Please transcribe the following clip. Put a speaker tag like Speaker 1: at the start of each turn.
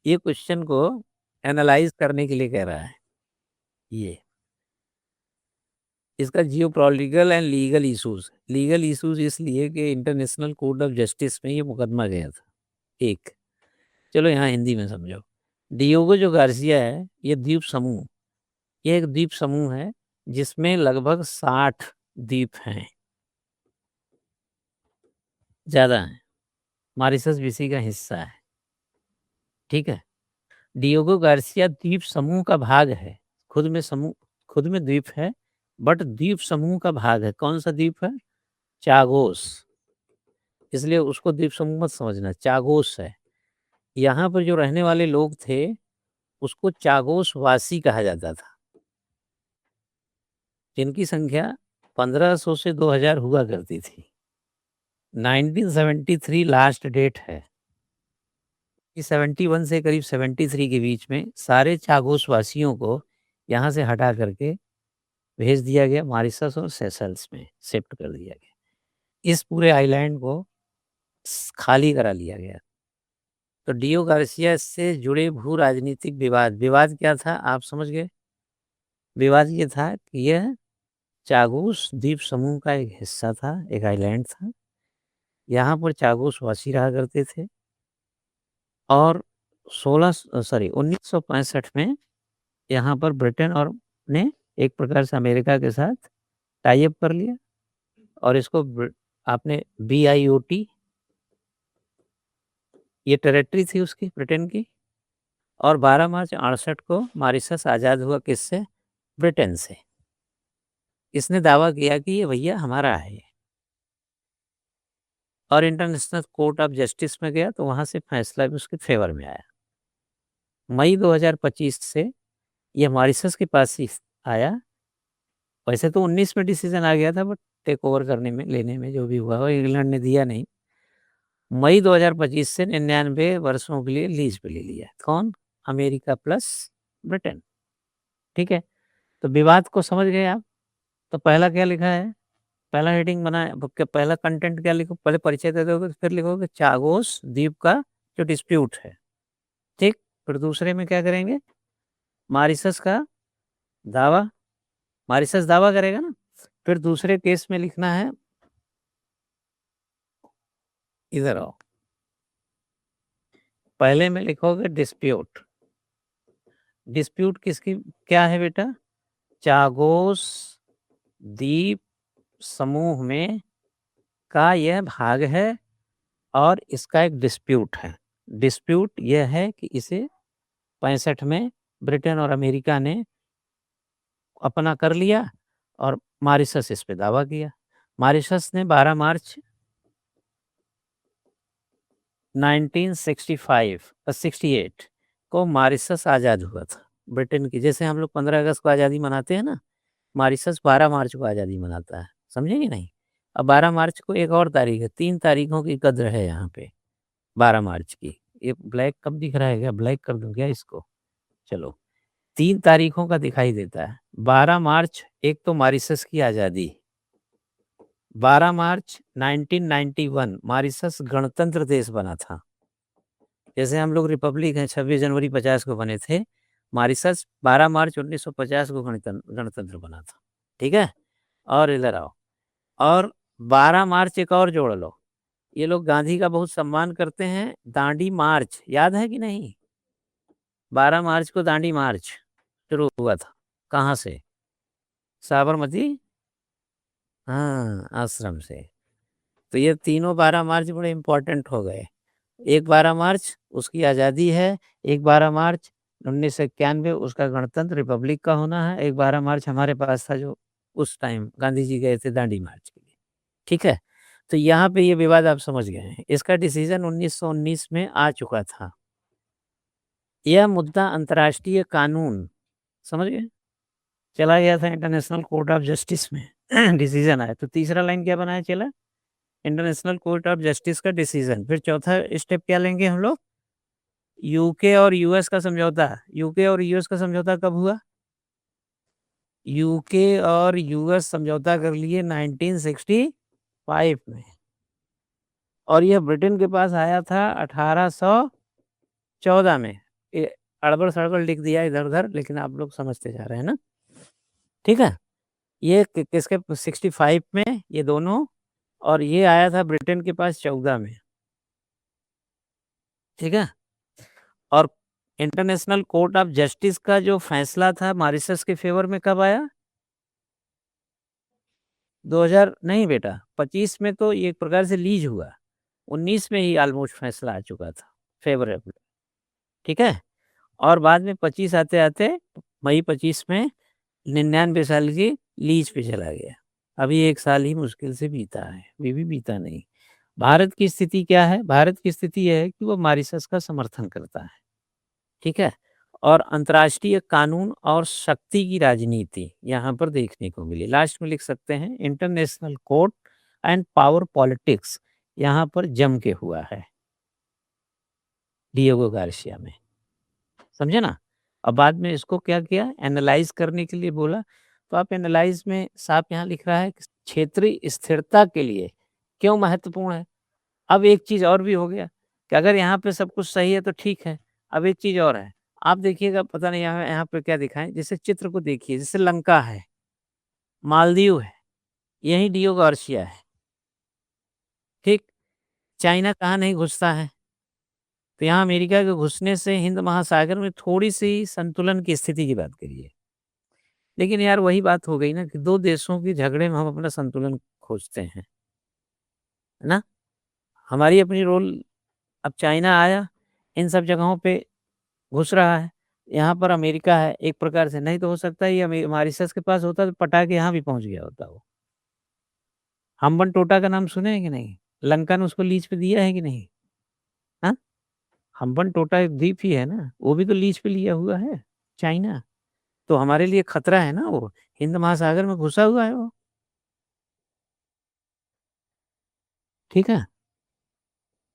Speaker 1: ये क्वेश्चन को एनालाइज करने के लिए कह रहा है। ये इसका जियोपॉलिटिकल एंड लीगल इश्यूज इसलिए कि इंटरनेशनल कोर्ट ऑफ जस्टिस में ये मुकदमा गया था एक। चलो यहाँ हिंदी में समझो। डियोगो जो गार्सिया है ये एक द्वीप समूह है जिसमें लगभग 60 द्वीप हैं, ज्यादा है। मॉरिशस भी इसी का हिस्सा है, ठीक है। डियोगो गार्सिया द्वीप समूह का भाग है। खुद में द्वीप है, बट द्वीप समूह का भाग है। कौन सा द्वीप है? चागोस। इसलिए उसको द्वीप समूह मत समझना, चागोस है। यहाँ पर जो रहने वाले लोग थे उसको चागोस वासी कहा जाता था, जिनकी संख्या 1500 से 2000 हुआ करती थी। 1973 लास्ट डेट है कि 71 से करीब 73 के बीच में सारे चागोस वासियों को यहाँ से हटा करके भेज दिया गया, मॉरिशस और सेशल्स में शिफ्ट कर दिया गया। इस पूरे आइलैंड को खाली करा लिया गया। तो डियो गार्सिया से जुड़े भू राजनीतिक विवाद क्या था, आप समझ गए। विवाद ये था कि यह चागोस द्वीप समूह का एक हिस्सा था, एक आइलैंड था। यहाँ पर चागोस वासी रहा करते थे और 1965 में यहाँ पर ब्रिटेन और ने एक प्रकार से अमेरिका के साथ टाई अप कर लिया और इसको आपने BIOT, ये टेरिटरी थी उसकी, ब्रिटेन की। और 12 मार्च 68 को मॉरिशस आज़ाद हुआ, किससे? ब्रिटेन से। इसने दावा किया कि ये भैया हमारा है, और इंटरनेशनल कोर्ट ऑफ जस्टिस में गया तो वहां से फैसला भी उसके फेवर में आया। मई 2025 से ये मॉरिशस के पास ही आया। वैसे तो 19 में डिसीजन आ गया था, बट टेक ओवर करने में, लेने में जो भी हुआ हो, इंग्लैंड ने दिया नहीं। मई 2025 से 99 वर्षों के लिए लीज पे ले लिया। कौन? अमेरिका प्लस ब्रिटेन, ठीक है। तो विवाद को समझ गए आप। तो पहला क्या लिखा है, पहला हेडिंग बना है, पहला कंटेंट क्या लिखो, पहले परिचय दे दोगे, फिर लिखोगे चागोस द्वीप का जो डिस्प्यूट है, ठीक। फिर दूसरे में क्या करेंगे, मॉरिशस का दावा, मॉरिशस दावा करेगा ना। फिर दूसरे केस में लिखना है, इधर आओ, पहले में लिखोगे डिस्प्यूट। डिस्प्यूट किसकी क्या है बेटा? चागोस द्वीप समूह में का यह भाग है और इसका एक डिस्प्यूट है। डिस्प्यूट यह है कि इसे 65 में ब्रिटेन और अमेरिका ने अपना कर लिया और मॉरिशस इस पे दावा किया। मॉरिशस ने 12 मार्च 1968 को मॉरिशस आज़ाद हुआ था ब्रिटेन की। जैसे हम लोग 15 अगस्त को आज़ादी मनाते हैं ना, मॉरिशस 12 मार्च को आज़ादी मनाता है, समझे कि नहीं। अब 12 मार्च को एक और तारीख है, 3 तारीखों की कद्र है यहाँ पे 12 मार्च की। ये ब्लैक कब दिख रहा है, क्या ब्लैक कर दूं क्या इसको? चलो, 3 तारीखों का दिखाई देता है। 12 मार्च एक तो मॉरिशस की आज़ादी, 12 मार्च 1991 मॉरिशस गणतंत्र देश बना था। जैसे हम लोग रिपब्लिक हैं, 26 जनवरी 50 को बने थे, मॉरिशस 12 मार्च 1950 को गणतंत्र बना था, ठीक है। और इधर आओ, और 12 मार्च एक और जोड़ लो। ये लोग गांधी का बहुत सम्मान करते हैं, दांडी मार्च याद है कि नहीं? 12 मार्च को दांडी मार्च शुरू हुआ था। कहाँ से? साबरमती, हाँ, आश्रम से। तो ये तीनों 12 मार्च बड़े इंपॉर्टेंट हो गए। एक 12 मार्च उसकी आज़ादी है, एक 12 मार्च 1991 उसका गणतंत्र रिपब्लिक का होना है, एक 12 मार्च हमारे पास था जो उस टाइम गांधी जी गए थे दांडी मार्च के लिए, ठीक है। तो यहाँ पे ये विवाद आप समझ गए हैं। इसका डिसीजन 1919 में आ चुका था। यह मुद्दा अंतर्राष्ट्रीय कानून, समझ गए, चला गया था इंटरनेशनल कोर्ट ऑफ जस्टिस में। डिसीजन आया। तो तीसरा लाइन क्या बनाया चला, इंटरनेशनल कोर्ट ऑफ जस्टिस का डिसीजन। फिर चौथा स्टेप क्या लेंगे हम लोग, यूके और यूएस का समझौता। यूके और यूएस का समझौता कब हुआ? यूके और यूएस समझौता कर लिए 1965 में, और यह ब्रिटेन के पास आया था 1814 में। ये अड़बड़-सड़बड़ लिख दिया इधर-उधर, लेकिन आप लोग समझते जा रहे हैं ना? ठीक है? ये किसके 65 में ये दोनों, और ये आया था ब्रिटेन के पास 14 में। ठीक है? और इंटरनेशनल कोर्ट ऑफ जस्टिस का जो फैसला था मॉरिशस के फ़ेवर में कब आया? 2000 नहीं बेटा, 25 में तो ये एक प्रकार से लीज़ हुआ। 19 में ही ऑलमोस्ट फैसला आ चुका था फ़ेवरेबल। ठीक है? और बाद में 25 आते-आते मई 25 में 99 साल की लीज़ पे चला गया। अभी 1 साल ही मुश्किल से बीता है, अभी भी बीता नहीं। भारत की स्थिति क्या है? भारत की स्थिति ये है कि वो मॉरिशस का समर्थन करता है। ठीक है? और अंतर्राष्ट्रीय कानून और शक्ति की राजनीति यहाँ पर देखने को मिली। लास्ट में लिख सकते हैं international court and power politics यहाँ पर जम के हुआ है, डिएगो गार्सिया में। समझे ना? अब बाद में इसको क्या किया, एनालाइज़ करने के लिए बोला, तो आप एनालाइज़ में साफ यहाँ लिख रहा है कि क्षेत्रीय स्थिरता के लिए क्यों महत्वपूर्ण है। अब एक चीज़ और भी हो गया कि अगर यहाँ पे सब कुछ सही है तो ठीक है। अब एक चीज़ और है, आप देखिएगा, पता नहीं यहाँ यहाँ पे क्या दिखाएँ, जैसे चित्र को देखिए, जैसे लंका है, मालदीव है, यही डियो गार्सिया है, ठीक? चाइना कहाँ नहीं घुसता है, तो यहाँ अमेरिका के घुसने से हिंद महासागर में थोड़ी-सी संतुलन की स्थिति की बात करिए। लेकिन यार वही बात हो गई ना कि 2 देशों के झगड़े में हम अपना संतुलन खोजते हैं, है ना? हमारी अपनी रोल, अब चाइना आया, इन सब जगहों पे घुस रहा है। यहाँ पर अमेरिका है, एक प्रकार से नहीं तो हो सकता है ये मॉरिशस के पास होता तो पटा के यहाँ भी पहुँच गया होता वो। हम्बन-टोटा का नाम सुने हैं कि नहीं? लंका ने उसको लीज़ पे दिया है कि नहीं? हाँ? हम्बन-टोटा एक द्वीप ही है ना, वो भी तो लीज़ पे लिया हुआ है, चाइना। तो हमारे लिए खतरा है ना वो, हिंद महासागर में घुसा हुआ है वो, ठीक है?